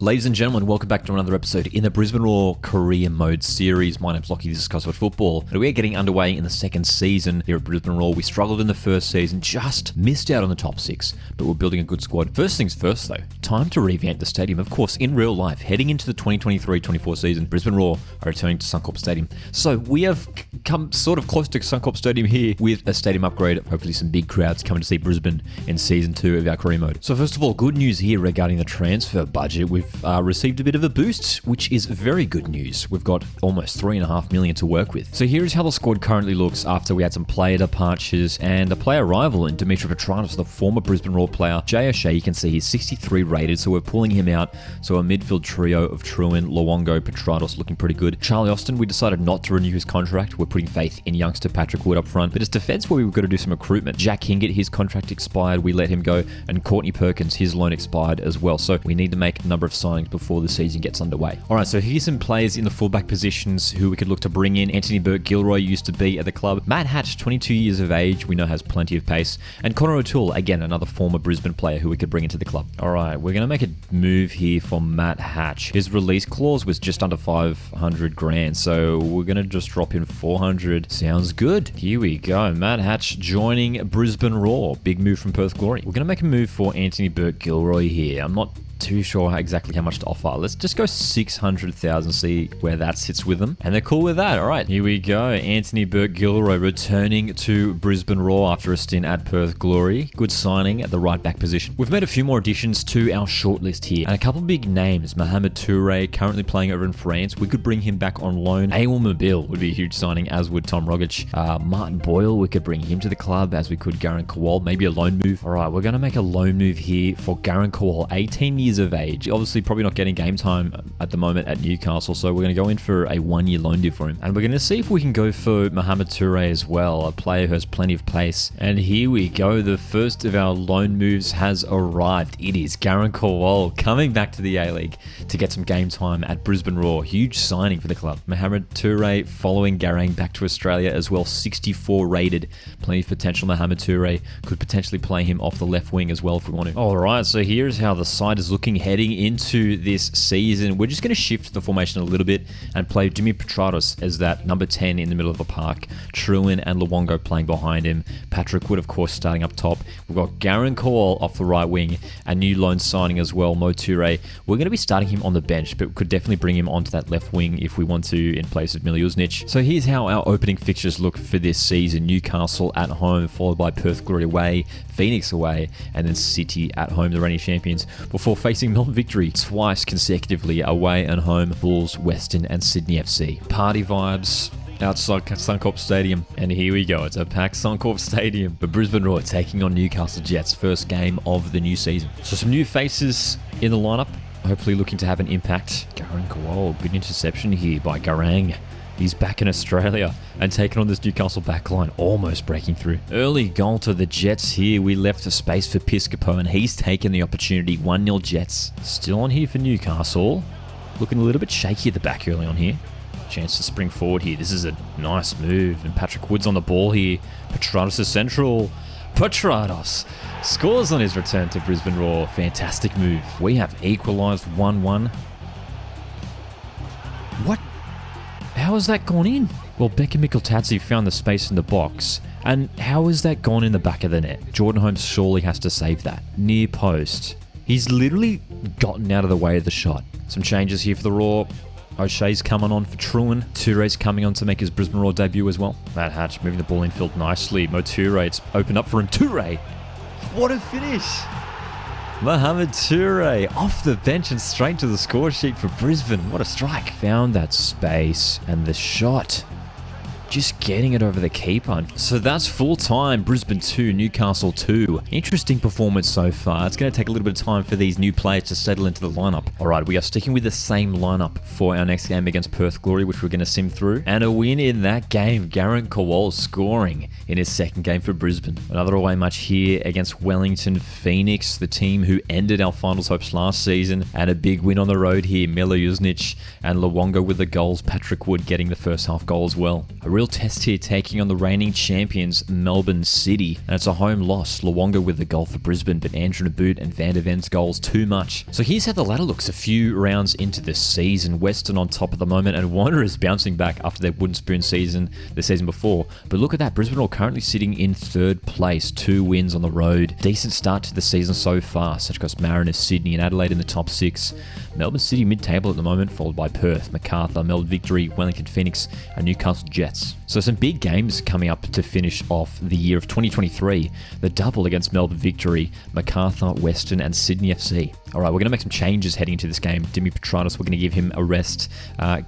Ladies and gentlemen, welcome back to another episode in the Brisbane Roar Career Mode series. My name's Lockie, this is Cosworth Football, and we're getting underway in the second season here at Brisbane Roar. We struggled in the first season, just missed out on the top six, but we're building a good squad. First things first though, time to revamp the stadium. Of course, in real life, heading into the 2023-24 season, Brisbane Roar are returning to SUNCORP Stadium. So we have come sort of close to SUNCORP Stadium here with a stadium upgrade, hopefully some big crowds coming to see Brisbane in season 2 of our Career Mode. So first of all, good news here regarding the transfer budget. We've received a bit of a boost, which is very good news. We've got almost $3.5 million to work with. So here is how the squad currently looks after we had some player departures and a player arrival in Dimitri Petratos, the former Brisbane Roar player. Jay O'Shea, you can see he's 63 rated, so we're pulling him out. So a midfield trio of Truin, Luongo, Petratos looking pretty good. Charlie Austin, we decided not to renew his contract. We're putting faith in youngster Patrick Wood up front, but it's defense where we've got to do some recruitment. Jack Hingett, his contract expired, we let him go, and Courtney Perkins, his loan expired as well. So we need to make a number of signings before the season gets underway. Alright, so here's some players in the fullback positions who we could look to bring in. Anthony Burke-Gilroy used to be at the club. Matt Hatch, 22 years of age, we know has plenty of pace. And Connor O'Toole, again, another former Brisbane player who we could bring into the club. Alright, we're going to make a move here for Matt Hatch. His release clause was just under 500 grand, so we're going to just drop in 400. Sounds good. Here we go. Matt Hatch joining Brisbane Roar. Big move from Perth Glory. We're going to make a move for Anthony Burke-Gilroy here. I'm not too sure exactly how much to offer. Let's just go 600,000, see where that sits with them. And they're cool with that. All right, here we go. Anthony Burke-Gilroy returning to Brisbane Roar after a stint at Perth Glory. Good signing at the right back position. We've made a few more additions to our shortlist here. And a couple big names. Mohamed Toure, currently playing over in France. We could bring him back on loan. Awal Mobile would be a huge signing, as would Tom Rogic. Martin Boyle, we could bring him to the club, as we could Garen Kowal. Maybe a loan move. All right, we're going to make a loan move here for Garen Kowal, 18 years of age. Obviously probably not getting game time at the moment at Newcastle, so we're going to go in for a 1-year loan deal for him. And we're going to see if we can go for Mohamed Toure as well, a player who has plenty of pace. And here we go, the first of our loan moves has arrived. It is Garen Kowal coming back to the A-League to get some game time at Brisbane Roar. Huge signing for the club. Mohamed Toure following Garen back to Australia as well, 64 rated. Plenty of potential. Mohamed Toure could potentially play him off the left wing as well if we want to. Alright, so here's how the side is looking heading into this season. We're just going to shift the formation a little bit and play Jimmy Petratos as that number 10 in the middle of the park. Truin and Luongo playing behind him. Patrick Wood, of course, starting up top. We've got Garen Kowal off the right wing. A new loan signing as well, Mo Toure. We're going to be starting him on the bench, but could definitely bring him onto that left wing if we want to in place of Miliusnic. So here's how our opening fixtures look for this season. Newcastle at home, followed by Perth Glory away, Phoenix away, and then City at home, the reigning champions, before facing Melbourne Victory twice consecutively away and home, Bulls, Western, and Sydney FC. Party vibes outside Suncorp Stadium, and here we go. It's a packed Suncorp Stadium for Brisbane Roar taking on Newcastle Jets, first game of the new season. So some new faces in the lineup, hopefully looking to have an impact. Garen Kowal, good interception here by Garang. He's back in Australia and taking on this Newcastle backline, almost breaking through. Early goal to the Jets here. We left a space for Piscopo and he's taken the opportunity. 1-0 Jets. Still on here for Newcastle. Looking a little bit shaky at the back early on here. Chance to spring forward here. This is a nice move. And Patrick Wood's on the ball here. Petratos is central. Petratos scores on his return to Brisbane Roar. Fantastic move. We have equalised 1-1. What? How has that gone in? Well, Becca Mikeltadze found the space in the box. And how has that gone in the back of the net? Jordan Holmes surely has to save that. Near post. He's literally gotten out of the way of the shot. Some changes here for the Roar. O'Shea's coming on for Truin. Toure's coming on to make his Brisbane Roar debut as well. Matt Hatch moving the ball infield nicely. Mo Toure, it's opened up for him. Toure! What a finish! Mohamed Toure off the bench and straight to the score sheet for Brisbane. What a strike. Found that space and the shot. Just getting it over the keeper. So that's full time. Brisbane 2, Newcastle 2. Interesting performance so far. It's going to take a little bit of time for these new players to settle into the lineup. Alright, we are sticking with the same lineup for our next game against Perth Glory, which we're going to sim through. And a win in that game. Garen Kowal scoring in his second game for Brisbane. Another away match here against Wellington Phoenix, the team who ended our finals hopes last season. And a big win on the road here. Miliusnic and Luongo with the goals. Patrick Wood getting the first half goal as well. A real Real test here, taking on the reigning champions Melbourne City, and it's a home loss. Luongo with the goal for Brisbane, but Andrew Naboot and Van der Ven's goals too much. So here's how the ladder looks a few rounds into the season. Western on top at the moment, and Wanderers bouncing back after their wooden spoon season the season before. But look at that, Brisbane Roar currently sitting in 3rd place, 2 wins on the road. Decent start to the season so far. Such as Mariners, Sydney and Adelaide in the top 6. Melbourne City mid-table at the moment, followed by Perth, Macarthur, Melbourne Victory, Wellington Phoenix and Newcastle Jets. So some big games coming up to finish off the year of 2023. The double against Melbourne Victory, Macarthur, Western and Sydney FC. Alright, we're going to make some changes heading into this game. Dimi Petratos, we're going to give him a rest.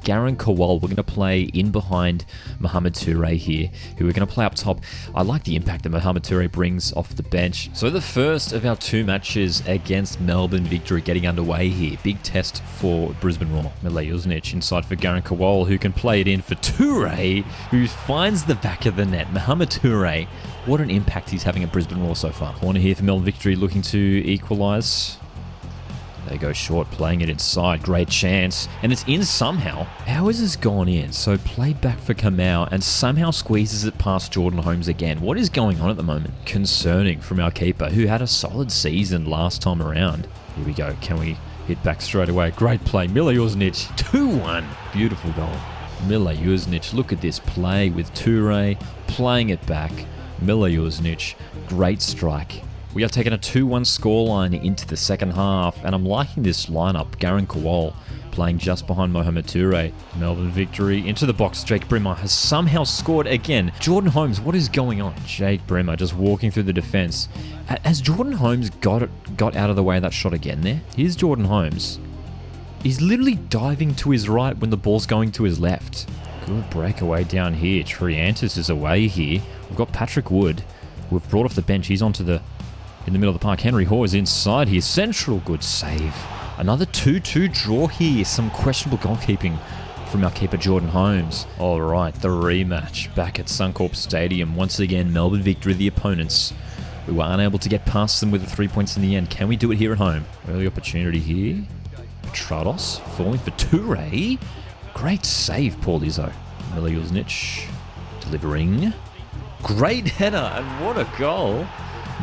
Garen Kowal, we're going to play in behind Mohamed Toure here, who we're going to play up top. I like the impact that Mohamed Toure brings off the bench. So the first of our 2 matches against Melbourne Victory getting underway here. Big test for Brisbane Roar. Mile Jusnic inside for Garen Kowal, who can play it in for Toure, who finds the back of the net. Mohamed Toure, what an impact he's having at Brisbane Roar so far. Corner here for Melbourne Victory, looking to equalise. They go short, playing it inside. Great chance. And it's in somehow. How has this gone in? So played back for Kamau and somehow squeezes it past Jordan Holmes again. What is going on at the moment? Concerning from our keeper, who had a solid season last time around. Here we go. Can we hit back straight away? Great play. Mile Jusnic, 2-1. Beautiful goal. Mile Jusnic, look at this play with Toure, playing it back. Mile Jusnic, great strike. We are taking a 2-1 scoreline into the second half, and I'm liking this lineup. Garen Kowal playing just behind Mohamed Toure. Melbourne Victory into the box. Jake Brimmer has somehow scored again. Jordan Holmes, what is going on? Jake Brimmer just walking through the defence. Has Jordan Holmes got out of the way of that shot again there? Here's Jordan Holmes. He's literally diving to his right when the ball's going to his left. Good breakaway down here. Triantis is away here. We've got Patrick Wood, who we've brought off the bench. He's onto the... in the middle of the park. Henry Hoare is inside here. Central, good save. Another 2-2 draw here. Some questionable goalkeeping from our keeper Jordan Holmes. Alright, the rematch back at SUNCORP Stadium. Once again, Melbourne Victory, the opponents. We were unable to get past them with the 3 points in the end. Can we do it here at home? Early opportunity here. Petratos falling for Toure. Great save, Paul Izzo. Mile Jusnic delivering. Great header, and what a goal.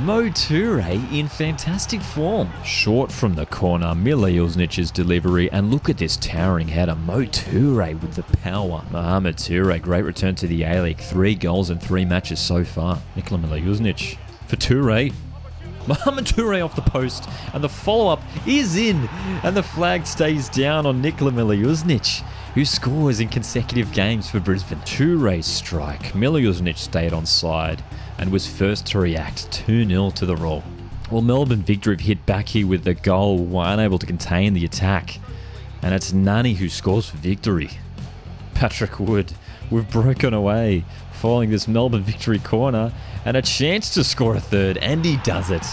Mo Toure in fantastic form. Short from the corner, Mile Jusnic's delivery, and look at this towering header. Mo Toure with the power. Mohamed Toure, great return to the A-League. 3 goals in 3 matches so far. Nikola Mile Jusnic for Toure. Mohamed Toure off the post, and the follow-up is in, and the flag stays down on Nikola Mile Jusnic, who scores in consecutive games for Brisbane. Toure's strike. Mile Jusnic stayed on side and was first to react. 2-0 to the Roar. Well, Melbourne Victory have hit back here with the goal, were unable to contain the attack, and it's Nani who scores for Victory. Patrick Wood, we've broken away following this Melbourne Victory corner, and a chance to score a third, and he does it.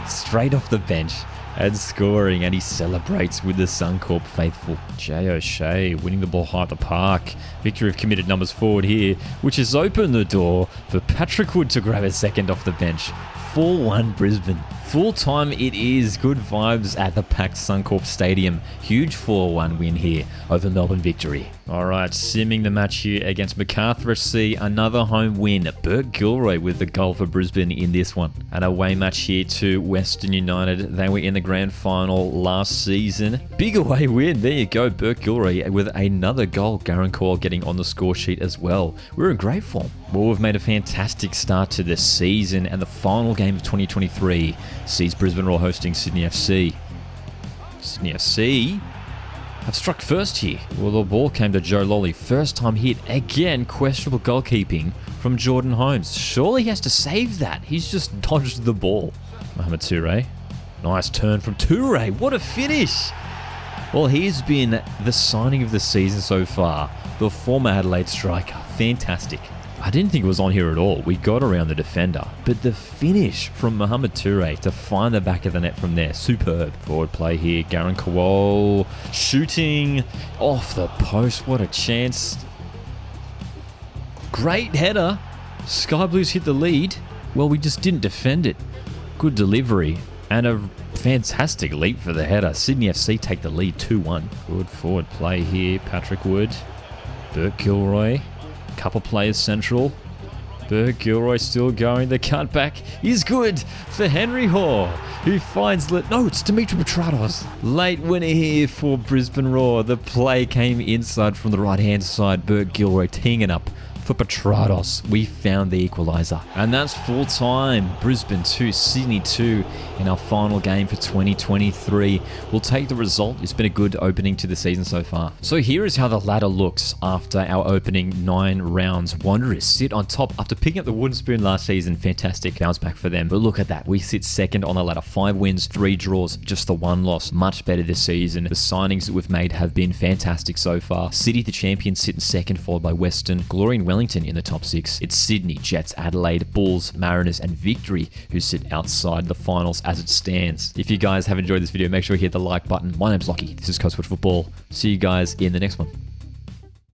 Straight off the bench and scoring, and he celebrates with the SUNCORP faithful. Jay O'Shea winning the ball high at the park. Victory have committed numbers forward here, which has opened the door for Patrick Wood to grab a second off the bench. 4-1 Brisbane. Full time it is. Good vibes at the packed SUNCORP Stadium. Huge 4-1 win here over Melbourne Victory. Alright, simming the match here against Macarthur FC. Another home win. Bert Gilroy with the goal for Brisbane in this one. An away match here to Western United. They were in the grand final last season. Big away win. There you go. Bert Gilroy with another goal. Garen Cole getting on the score sheet as well. We're in great form. Well, we've made a fantastic start to this season, and the final game of 2023 sees Brisbane Roar hosting Sydney FC. Sydney FC have struck first here. Well, the ball came to Joe Lolly. First time hit. Again, questionable goalkeeping from Jordan Holmes. Surely he has to save that. He's just dodged the ball. Mohamed Toure. Nice turn from Toure. What a finish. Well, he's been the signing of the season so far. The former Adelaide striker. Fantastic. I didn't think it was on here at all. We got around the defender. But the finish from Mohamed Toure to find the back of the net from there. Superb. Forward play here. Garen Kowal shooting off the post. What a chance. Great header. Sky Blues hit the lead. Well, we just didn't defend it. Good delivery. And a fantastic leap for the header. Sydney FC take the lead 2-1. Good forward play here. Patrick Wood. Bert Gilroy. couple players central. Berg Gilroy still going. The cutback is good for Henry Hoare, who finds... No, it's Dimitri Petratos. Late winner here for Brisbane Roar. The play came inside from the right-hand side. Berg Gilroy teeing it up for Petratos. We found the equaliser. And that's full time. Brisbane 2, Sydney 2 in our final game for 2023. We'll take the result. It's been a good opening to the season so far. So here is how the ladder looks after our opening 9 rounds. Wanderers sit on top after picking up the wooden spoon last season. Fantastic bounce back for them. But look at that. We sit second on the ladder. 5 wins, 3 draws, just the 1 loss. Much better this season. The signings that we've made have been fantastic so far. City, the champions, sit in second, followed by Western, Glory and Wellington in the top 6. It's Sydney, Jets, Adelaide, Bulls, Mariners, and Victory who sit outside the finals as it stands. If you guys have enjoyed this video, make sure you hit the like button. My name's Lockie. This is Coswood Football. See you guys in the next one.